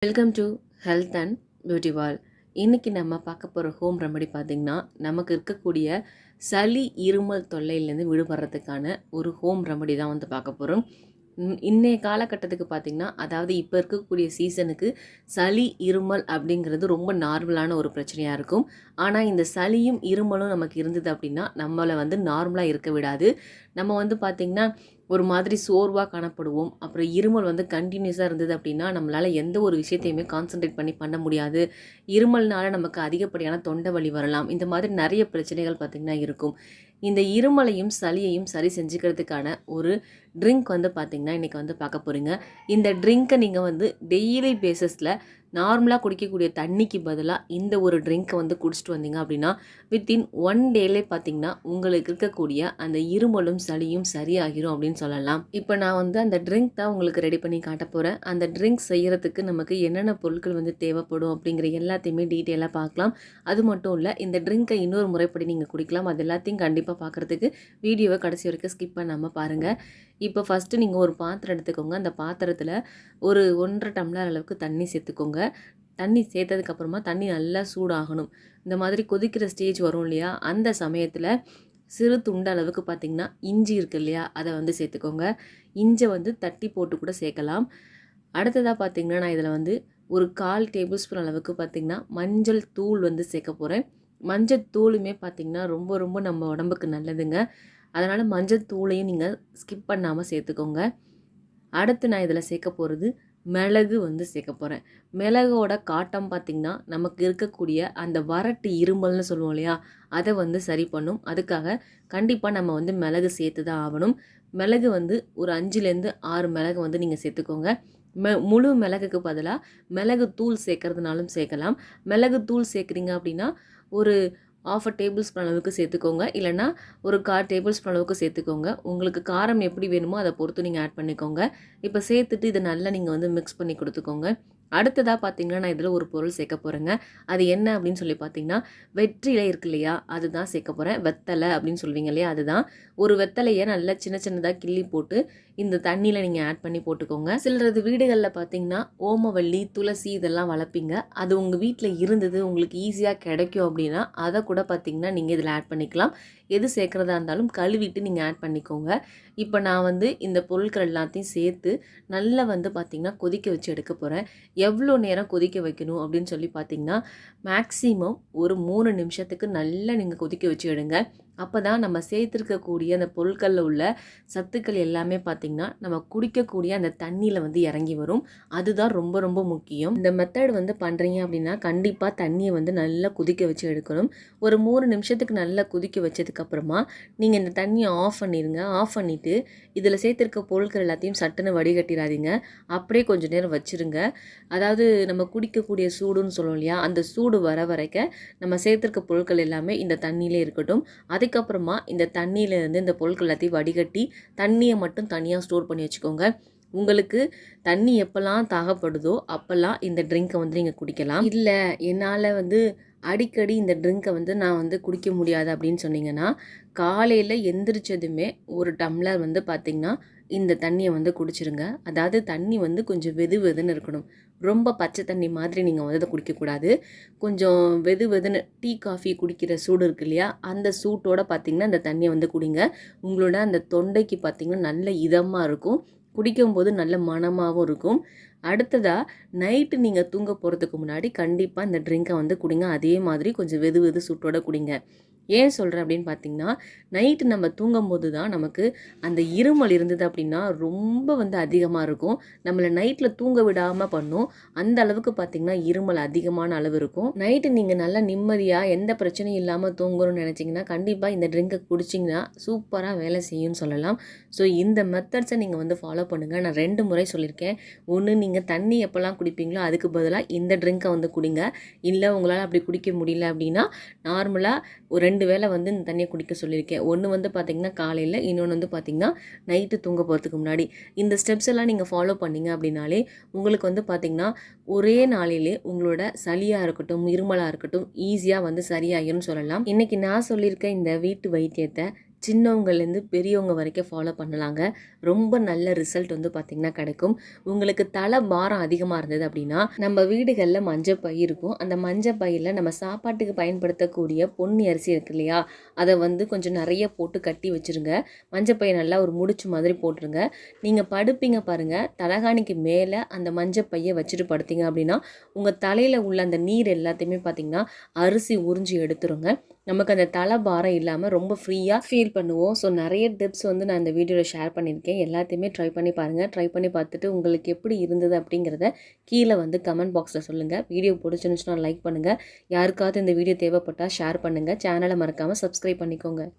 Welcome to health and beauty wall. இன்றைக்கி நம்ம பார்க்க போகிற ஹோம் ரெமடி பார்த்திங்கன்னா, நமக்கு இருக்கக்கூடிய சளி இருமல் தொல்லையிலேருந்து விடுபடுறதுக்கான ஒரு ஹோம் ரெமடி தான் வந்து பார்க்க போகிறோம். இன்றைய காலகட்டத்துக்கு பார்த்திங்கன்னா, அதாவது இப்போ இருக்கக்கூடிய சீசனுக்கு சளி இருமல் அப்படிங்கிறது ரொம்ப நார்மலான ஒரு பிரச்சனையாக இருக்கும். ஆனால் இந்த சளியும் இருமலும் நமக்கு இருந்தது அப்படின்னா நம்மளை வந்து நார்மலாக இருக்க விடாது. நம்ம வந்து பார்த்திங்கன்னா ஒரு மாதிரி சோர்வாக காணப்படுவோம். அப்புறம் இருமல் வந்து கண்டினியூஸாக இருந்தது அப்படின்னா நம்மளால் எந்த ஒரு விஷயத்தையுமே கான்சன்ட்ரேட் பண்ண முடியாது. இருமல்னால நமக்கு அதிகப்படியான தொண்டை வலி வரலாம். இந்த மாதிரி நிறைய பிரச்சனைகள் பார்த்திங்கன்னா இருக்கும். இந்த இருமலையும் சளியையும் சரி செஞ்சுக்கிறதுக்கான ஒரு ட்ரிங்க் வந்து பார்த்திங்கன்னா இன்றைக்கி வந்து பார்க்க போகிறீங்க. இந்த ட்ரிங்க்கை நீங்கள் வந்து டெய்லி பேஸஸில் நார்மலாக குடிக்கக்கூடிய தண்ணிக்கு பதிலாக இந்த ஒரு ட்ரிங்க்கை வந்து குடிச்சிட்டு வந்தீங்க அப்படின்னா வித்தின் 1 டேலே பார்த்திங்கன்னா உங்களுக்கு இருக்கக்கூடிய அந்த இருமலும் சளியும் சரியாகிரும் அப்படின்னு சொல்லலாம். இப்போ நான் வந்து அந்த ட்ரிங்க் தான் உங்களுக்கு ரெடி பண்ணி காட்ட போகிறேன். அந்த ட்ரிங்க் செய்கிறதுக்கு நமக்கு என்னென்ன பொருட்கள் வந்து தேவைப்படும் அப்படிங்கிற எல்லாத்தையுமே டீட்டெயிலாக பார்க்கலாம். அது மட்டும் இல்லை, இந்த ட்ரிங்க்கை இன்னொரு முறைப்படி நீங்கள் குடிக்கலாம். அது எல்லாத்தையும் கண்டிப்பாக பார்க்குறதுக்கு வீடியோவை கடைசி வரைக்கும் ஸ்கிப் பண்ணாமல் பாருங்கள். இப்போ ஃபஸ்ட்டு நீங்கள் ஒரு பாத்திரம் எடுத்துக்கோங்க. அந்த பாத்திரத்தில் ஒரு 1.5 டம்ளர் அளவுக்கு தண்ணி சேர்த்துக்கோங்க. தண்ணி சேர்த்ததுக்கப்புறமா தண்ணி நல்லா சூடாகணும். இந்த மாதிரி கொதிக்கிற ஸ்டேஜ் வரும் இல்லையா, அந்த சமயத்தில் சிறு துண்டு அளவுக்கு பார்த்திங்கன்னா இஞ்சி இருக்குது இல்லையா, அதை வந்து சேர்த்துக்கோங்க. இஞ்சை வந்து தட்டி போட்டு கூட சேர்க்கலாம். அடுத்ததாக பார்த்திங்கன்னா நான் இதில் வந்து ஒரு 1/4 டேபிள் ஸ்பூன் அளவுக்கு பார்த்திங்கன்னா மஞ்சள் தூள் வந்து சேர்க்க போகிறேன். மஞ்சள் தூளுமே பார்த்திங்கன்னா ரொம்ப ரொம்ப நம்ம உடம்புக்கு நல்லதுங்க. அதனால் மஞ்சள் தூளையும் நீங்கள் ஸ்கிப் பண்ணாமல் சேர்த்துக்கோங்க. அடுத்து நான் இதில் சேர்க்க போகிறது மிளகு வந்து சேர்க்க போகிறேன். மிளகோட காட்டம் பார்த்திங்கன்னா நமக்கு இருக்கக்கூடிய அந்த வறட்டு இருமல்னு சொல்லுவோம் இல்லையா, அதை வந்து சரி பண்ணும். அதுக்காக கண்டிப்பாக நம்ம வந்து மிளகு சேர்த்து தான் ஆகணும். மிளகு வந்து ஒரு 5லேருந்து 6 மிளகு வந்து நீங்கள் சேர்த்துக்கோங்க. முழு மிளகுக்கு பதிலாக மிளகு தூள் சேர்க்கறதுனாலும் சேர்க்கலாம். மிளகு தூள் சேர்க்குறீங்க அப்படின்னா ஒரு 1/2 டேபிள் ஸ்பூன் அளவுக்கு சேர்த்துக்கோங்க. இல்லைனா ஒரு 1/4 டேபிள் ஸ்பூன் அளவுக்கு சேர்த்துக்கோங்க. உங்களுக்கு காரம் எப்படி வேணுமோ அதை பொறுத்து நீங்கள் ஆட் பண்ணிக்கோங்க. இப்போ சேர்த்துட்டு இதை நல்லா நீங்கள் வந்து மிக்ஸ் பண்ணி கொடுத்துக்கோங்க. அடுத்ததாக பார்த்திங்கன்னா நான் இதில் ஒரு பொருள் சேர்க்க போகிறேங்க. அது என்ன அப்படின்னு சொல்லி பார்த்திங்கன்னா வெற்றிலை இருக்கு இல்லையா, அதுதான் சேர்க்க போகிறேன். வெத்தலை அப்படின்னு சொல்லுவீங்க இல்லையா, அதுதான். ஒரு வெத்தலையை நல்லா சின்ன சின்னதாக கிள்ளி போட்டு இந்த தண்ணியில் நீங்கள் ஆட் பண்ணி போட்டுக்கோங்க. சிலரது வீடுகளில் பார்த்திங்கன்னா ஓமவல்லி, துளசி இதெல்லாம் வளர்ப்பீங்க. அது உங்கள் வீட்டில் இருந்தது உங்களுக்கு ஈஸியாக கிடைக்கும் அப்படின்னா அதை கூட பார்த்திங்கன்னா நீங்கள் இதில் ஆட் பண்ணிக்கலாம். எது சேர்க்குறதா இருந்தாலும் கழுவிட்டு நீங்கள் ஆட் பண்ணிக்கோங்க. இப்போ நான் வந்து இந்த பொருட்கள் எல்லாத்தையும் சேர்த்து நல்லா வந்து பார்த்திங்கன்னா கொதிக்க வச்சு எடுக்க போகிறேன். எவ்வளோ நேரம் கொதிக்க வைக்கணும் அப்படின்னு சொல்லி பார்த்திங்கன்னா மேக்ஸிமம் ஒரு 3 நிமிஷத்துக்கு நல்லா நீங்கள் கொதிக்க வச்சு எடுங்க. அப்போ தான் நம்ம சேர்த்துருக்கக்கூடிய அந்த பொருட்களில் உள்ள சத்துக்கள் எல்லாமே பார்த்திங்கன்னா நம்ம குடிக்கக்கூடிய அந்த தண்ணியில் வந்து இறங்கி வரும். அதுதான் ரொம்ப ரொம்ப முக்கியம். இந்த மெத்தட் வந்து பண்ணுறீங்க அப்படின்னா கண்டிப்பாக தண்ணியை வந்து நல்லா கொதிக்க வச்சு எடுக்கணும். ஒரு 3 நிமிஷத்துக்கு நல்லா கொதிக்க வச்சதுக்கப்புறமா நீங்கள் இந்த தண்ணியை ஆஃப் பண்ணிடுங்க. ஆஃப் பண்ணிவிட்டு இதில் சேர்த்துருக்க பொருட்கள் எல்லாத்தையும் சட்டுன்னு வடிகட்டிடாதீங்க. அப்படியே கொஞ்சம் நேரம் வச்சுருங்க. அதாவது நம்ம குடிக்கக்கூடிய சூடுன்னு சொல்லுவோம் இல்லையா, அந்த சூடு வர வரைக்க நம்ம சேர்த்துருக்க பொருட்கள் எல்லாமே இந்த தண்ணியிலே இருக்கட்டும். அதுக்கப்புறமா இந்த தண்ணியிலேருந்து இந்த பொருட்கள் எல்லாத்தையும் வடிகட்டி தண்ணியை மட்டும் தனியாக ஸ்டோர் பண்ணி வச்சுக்கோங்க. உங்களுக்கு தண்ணி எப்போல்லாம் தாகப்படுதோ அப்போல்லாம் இந்த ட்ரிங்க்கை வந்து நீங்கள் குடிக்கலாம். இல்லை என்னால் வந்து அடிக்கடி இந்த ட்ரிங்க்கை வந்து நான் வந்து குடிக்க முடியாது அப்படின்னு சொன்னீங்கன்னா காலையில் எந்திரிச்சதுமே ஒரு டம்ளர் வந்து பார்த்திங்கன்னா இந்த தண்ணியை வந்து குடிச்சிருங்க. அதாவது தண்ணி வந்து கொஞ்சம் வெது வெதுன்னு இருக்கணும். ரொம்ப பச்சை தண்ணி மாதிரி நீங்கள் வந்து அதை குடிக்கக்கூடாது. கொஞ்சம் வெது வெதுன்னு டீ காஃபி குடிக்கிற சூடு இருக்கு இல்லையா, அந்த சூட்டோடு பார்த்திங்கன்னா இந்த தண்ணியை வந்து குடிங்க. உங்களோட அந்த தொண்டைக்கு பார்த்திங்கன்னா நல்ல இதமாக இருக்கும். குடிக்கும்போது நல்ல மணமாகவும் இருக்கும். அடுத்ததாக நைட்டு நீங்கள் தூங்க போகிறதுக்கு முன்னாடி கண்டிப்பாக இந்த ட்ரிங்க்கை வந்து குடிங்க. அதே மாதிரி கொஞ்சம் வெது வெது சூட்டோடு குடிங்க. ஏன் சொல்கிறேன் அப்படின்னு பார்த்திங்கன்னா நைட்டு நம்ம தூங்கும்போது தான் நமக்கு அந்த இருமல் இருந்தது அப்படின்னா ரொம்ப வந்து அதிகமாக இருக்கும். நம்மளை நைட்டில் தூங்க விடாமல் பண்ணும். அந்த அளவுக்கு பார்த்திங்கன்னா இருமல் அதிகமான அளவு இருக்கும். நைட்டு நீங்கள் நல்லா நிம்மதியாக எந்த பிரச்சனையும் இல்லாமல் தூங்கணும்னு நினச்சிங்கன்னா கண்டிப்பாக இந்த ட்ரிங்கை குடிச்சிங்கன்னா சூப்பராக வேலை செய்யும்னு சொல்லலாம். ஸோ இந்த மெத்தட்ஸை நீங்கள் வந்து ஃபாலோ பண்ணுங்கள். நான் 2 முறை சொல்லியிருக்கேன். ஒன்று, நீங்கள் தண்ணி எப்போல்லாம் குடிப்பீங்களோ அதுக்கு பதிலாக இந்த ட்ரிங்க்கை வந்து குடிங்க. இல்லை உங்களால் அப்படி குடிக்க முடியல அப்படின்னா நார்மலாக ஒரு 2 வேளை வந்து இந்த தண்ணியை குடிக்க சொல்லியிருக்கேன். ஒன்று வந்து பார்த்திங்கன்னா காலையில், இன்னொன்று வந்து பார்த்திங்கன்னா நைட்டு தூங்க போகிறதுக்கு முன்னாடி. இந்த ஸ்டெப்ஸ் எல்லாம் நீங்கள் ஃபாலோ பண்ணிங்க அப்படின்னாலே உங்களுக்கு வந்து பார்த்திங்கன்னா ஒரே நாளிலே உங்களோட சளியாக இருக்கட்டும், இருமலாக இருக்கட்டும் ஈஸியாக வந்து சரியாகிரும்னு சொல்லலாம். இன்றைக்கி நான் சொல்லியிருக்க இந்த வீட்டு வைத்தியத்தை சின்னவங்கலேருந்து பெரியவங்க வரைக்கும் ஃபாலோ பண்ணலாங்க. ரொம்ப நல்ல ரிசல்ட் வந்து பார்த்திங்கன்னா கிடைக்கும். உங்களுக்கு தலை பாரம் அதிகமாக இருந்தது அப்படின்னா, நம்ம வீடுகளில் மஞ்சப்பை இருக்கும். அந்த மஞ்சப்பையில் நம்ம சாப்பாட்டுக்கு பயன்படுத்தக்கூடிய பொன்னி அரிசி இருக்கு இல்லையா, அதை வந்து கொஞ்சம் நிறைய போட்டு கட்டி வச்சுருங்க. மஞ்சப்பையை நல்லா ஒரு முடிச்சு மாதிரி போட்டுருங்க. நீங்கள் படுப்பீங்க பாருங்கள், தலகாணிக்கு மேலே அந்த மஞ்சப்பையை வச்சுட்டு படுத்தீங்க அப்படின்னா, உங்கள் தலையில் உள்ள அந்த நீர் எல்லாத்தையுமே பார்த்திங்கன்னா அரிசி உறிஞ்சி எடுத்துருங்க. நமக்கு அந்த தலை பாரம் இல்லாமல் ரொம்ப ஃப்ரீயாக ஃபீல் பண்ணுவோம். ஸோ நிறைய டிப்ஸ் வந்து நான் இந்த வீடியோவில் ஷேர் பண்ணியிருக்கேன். எல்லாத்தையுமே ட்ரை பண்ணி பாருங்கள். ட்ரை பண்ணி பார்த்துட்டு உங்களுக்கு எப்படி இருந்தது அப்படிங்கிறத கீழே வந்து கமெண்ட் பாக்ஸில் சொல்லுங்கள். வீடியோ பிடிச்சிருந்துச்சுன்னா லைக் பண்ணுங்கள். யாருக்காவது இந்த வீடியோ தேவைப்பட்டால் ஷேர் பண்ணுங்கள். சேனலை மறக்காமல் சப்ஸ்கிரைப் பண்ணிக்கோங்க.